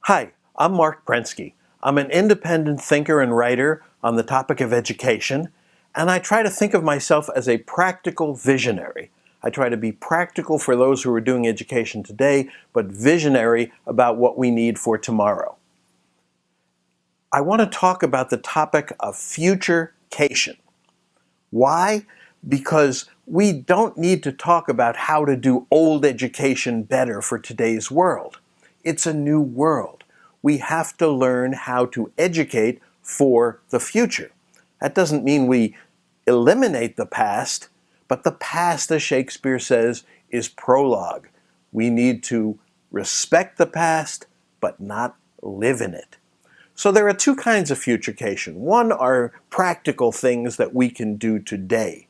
Hi, I'm Marc Prensky. I'm an independent thinker and writer on the topic of education, and I try to think of myself as a practical visionary. I try to be practical for those who are doing education today, but visionary about what we need for tomorrow. I want to talk about the topic of future-cation. Why? Because we don't need to talk about how to do old education better for today's world. It's a new world. We have to learn how to educate for the future. That doesn't mean we eliminate the past, but the past, as Shakespeare says, is prologue. We need to respect the past, but not live in it. So there are two kinds of future-cation. One are practical things that we can do today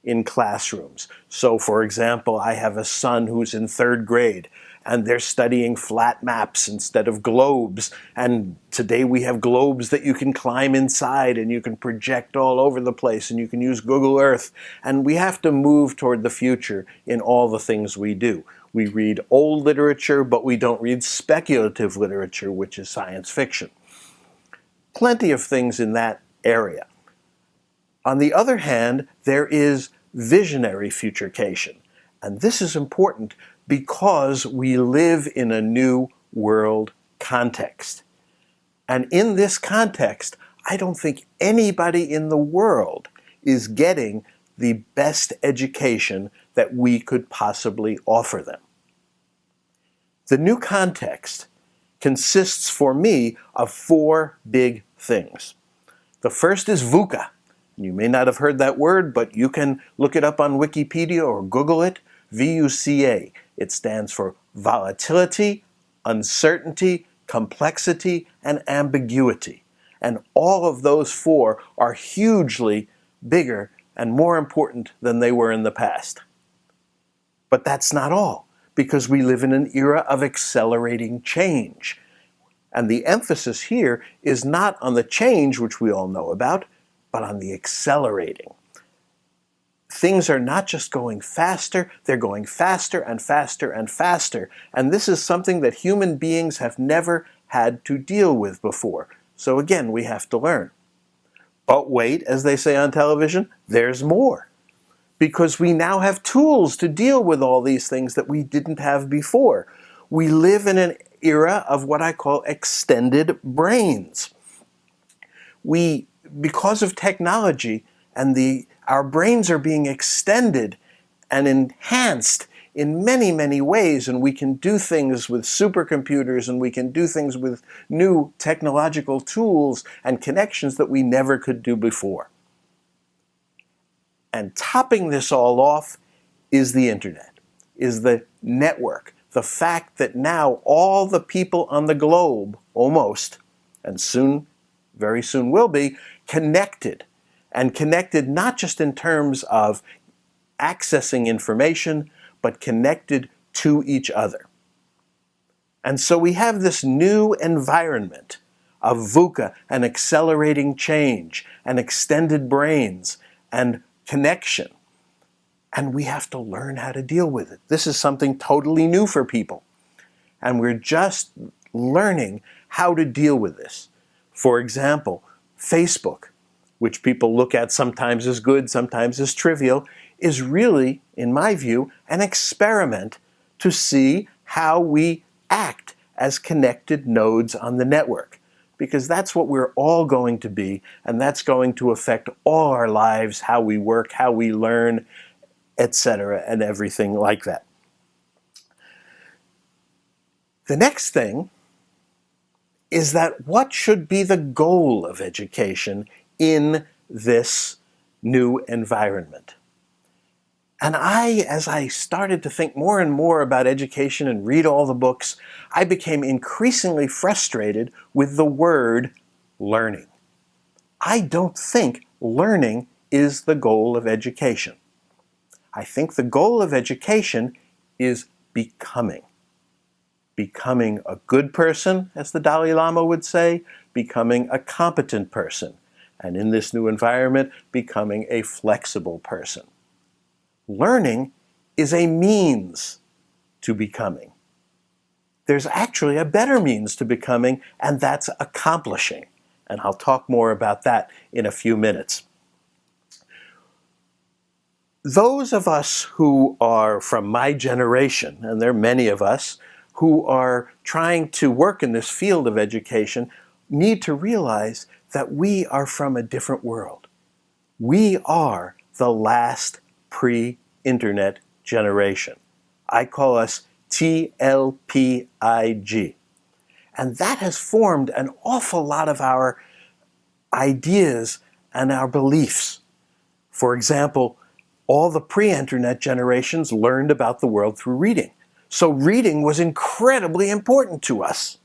in classrooms. So for example, I have a son who's in third grade and they're studying flat maps instead of globes. And today we have globes that you can climb inside and you can project all over the place and you can use Google Earth. And we have to move toward the future in all the things we do. We read old literature, but we don't read speculative literature, which is science fiction. Plenty of things in that area. On the other hand, there is visionary future-cation. And this is important because we live in a new world context. And in this context, I don't think anybody in the world is getting the best education that we could possibly offer them. The new context consists for me of four big things. The first is VUCA. You may not have heard that word, but you can look it up on Wikipedia or Google it. VUCA. It stands for volatility, uncertainty, complexity, and ambiguity. And all of those four are hugely bigger and more important than they were in the past. But that's not all, because we live in an era of accelerating change. And the emphasis here is not on the change, which we all know about, but on the accelerating. Things are not just going faster, they're going faster and faster and faster. And this is something that human beings have never had to deal with before. So again, we have to learn. But wait, as they say on television, there's more. Because we now have tools to deal with all these things that we didn't have before. We live in an era of what I call extended brains. Because of technology and our brains are being extended and enhanced in many, many ways, and we can do things with supercomputers and we can do things with new technological tools and connections that we never could do before. And topping this all off is the internet, is the network, the fact that now all the people on the globe, almost, and soon, very soon will be, connected. And connected not just in terms of accessing information, but connected to each other. And so we have this new environment of VUCA and accelerating change and extended brains and connection. And we have to learn how to deal with it. This is something totally new for people. And we're just learning how to deal with this. For example, Facebook, which people look at sometimes as good, sometimes as trivial, is really, in my view, an experiment to see how we act as connected nodes on the network. Because that's what we're all going to be, and that's going to affect all our lives, how we work, how we learn, etc., and everything like that. The next thing is that what should be the goal of education in this new environment? And as I started to think more and more about education and read all the books, I became increasingly frustrated with the word learning. I don't think learning is the goal of education. I think the goal of education is becoming. Becoming a good person, as the Dalai Lama would say, becoming a competent person, and in this new environment, becoming a flexible person. Learning is a means to becoming. There's actually a better means to becoming, and that's accomplishing. And I'll talk more about that in a few minutes. Those of us who are from my generation, and there are many of us, who are trying to work in this field of education, need to realize that we are from a different world. We are the last pre-internet generation. I call us TLPIG. And that has formed an awful lot of our ideas and our beliefs. For example, all the pre-internet generations learned about the world through reading. So reading was incredibly important to us.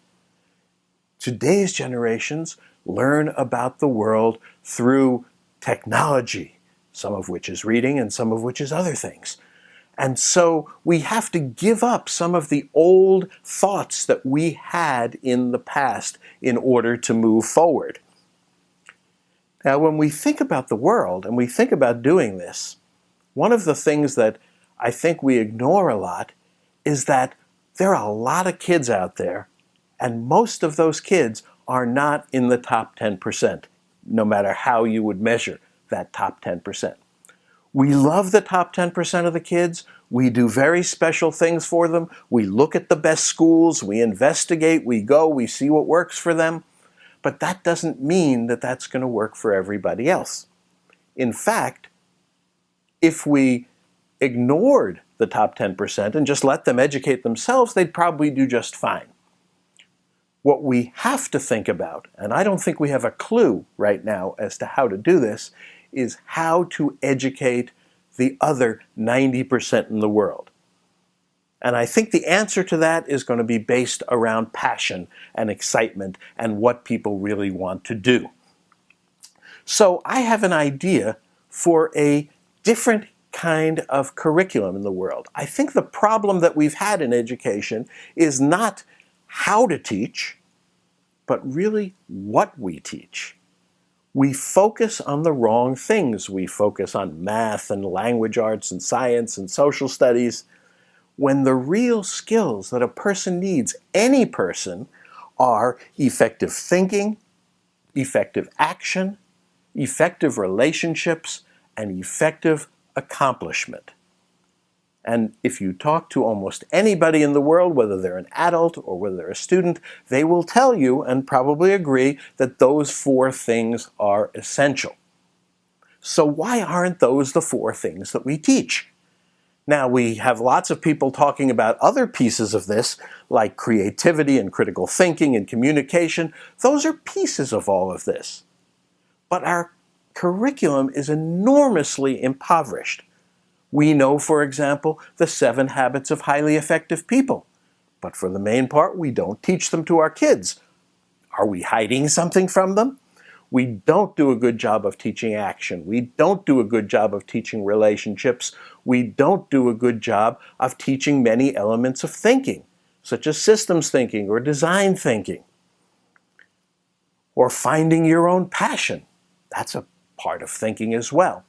Today's generations learn about the world through technology, some of which is reading and some of which is other things. And so we have to give up some of the old thoughts that we had in the past in order to move forward. Now, when we think about the world and we think about doing this, one of the things that I think we ignore a lot is that there are a lot of kids out there, and most of those kids are not in the top 10%, no matter how you would measure that top 10%. We love the top 10% of the kids. We do very special things for them. We look at the best schools, we investigate, we go, we see what works for them. But that doesn't mean that that's going to work for everybody else. In fact, if we ignored the top 10% and just let them educate themselves, they'd probably do just fine. What we have to think about, and I don't think we have a clue right now as to how to do this, is how to educate the other 90% in the world. And I think the answer to that is going to be based around passion and excitement and what people really want to do. So I have an idea for a different kind of curriculum in the world. I think the problem that we've had in education is not how to teach, but really what we teach. We focus on the wrong things. We focus on math and language arts and science and social studies, when the real skills that a person needs, any person, are effective thinking, effective action, effective relationships, and effective accomplishment. And if you talk to almost anybody in the world, whether they're an adult or whether they're a student, they will tell you and probably agree that those four things are essential. So why aren't those the four things that we teach? Now, we have lots of people talking about other pieces of this, like creativity and critical thinking and communication. Those are pieces of all of this. But our curriculum is enormously impoverished. We know, for example, the 7 habits of highly effective people. But for the main part, we don't teach them to our kids. Are we hiding something from them? We don't do a good job of teaching action. We don't do a good job of teaching relationships. We don't do a good job of teaching many elements of thinking, such as systems thinking or design thinking, or finding your own passion. That's a part of thinking as well.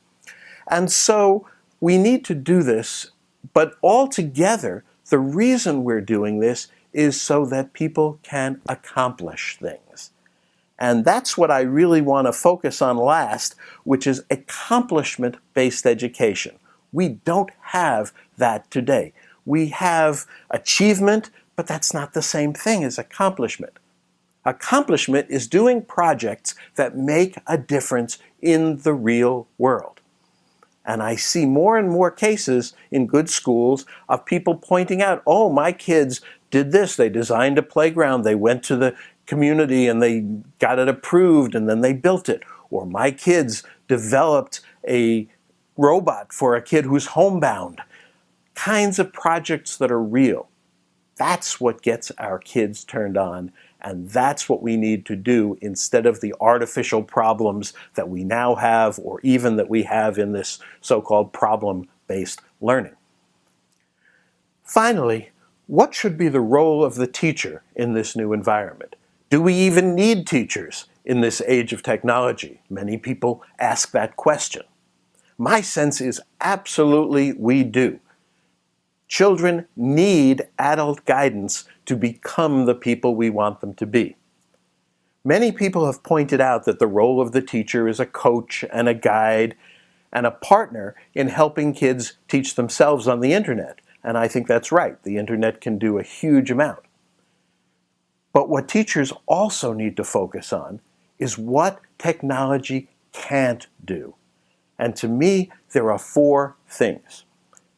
And so we need to do this, but altogether, the reason we're doing this is so that people can accomplish things. And that's what I really want to focus on last, which is accomplishment-based education. We don't have that today. We have achievement, but that's not the same thing as accomplishment. Accomplishment is doing projects that make a difference in the real world. And I see more and more cases in good schools of people pointing out, oh, my kids did this. They designed a playground. They went to the community and they got it approved and then they built it. Or my kids developed a robot for a kid who's homebound. Kinds of projects that are real. That's what gets our kids turned on, and that's what we need to do instead of the artificial problems that we now have, or even that we have in this so-called problem-based learning. Finally, what should be the role of the teacher in this new environment? Do we even need teachers in this age of technology? Many people ask that question. My sense is absolutely we do. Children need adult guidance to become the people we want them to be. Many people have pointed out that the role of the teacher is a coach and a guide and a partner in helping kids teach themselves on the internet. And I think that's right. The internet can do a huge amount. But what teachers also need to focus on is what technology can't do. And to me, there are 4 things.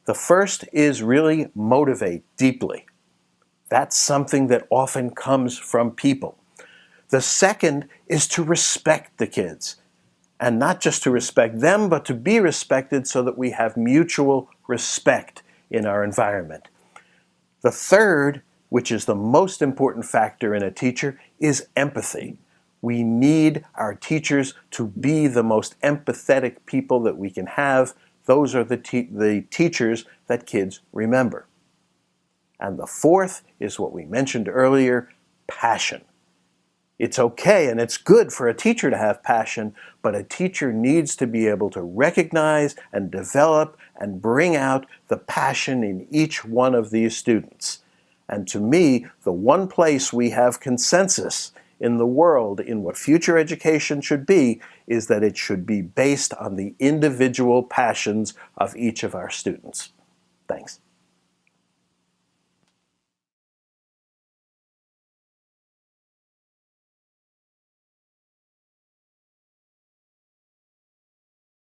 The first is really motivate deeply. That's something that often comes from people. The second is to respect the kids. And not just to respect them, but to be respected so that we have mutual respect in our environment. The third, which is the most important factor in a teacher, is empathy. We need our teachers to be the most empathetic people that we can have. Those are the teachers that kids remember. And the fourth is what we mentioned earlier, passion. It's okay and it's good for a teacher to have passion, but a teacher needs to be able to recognize and develop and bring out the passion in each one of these students. And to me, the one place we have consensus in the world in what future education should be is that it should be based on the individual passions of each of our students. Thanks.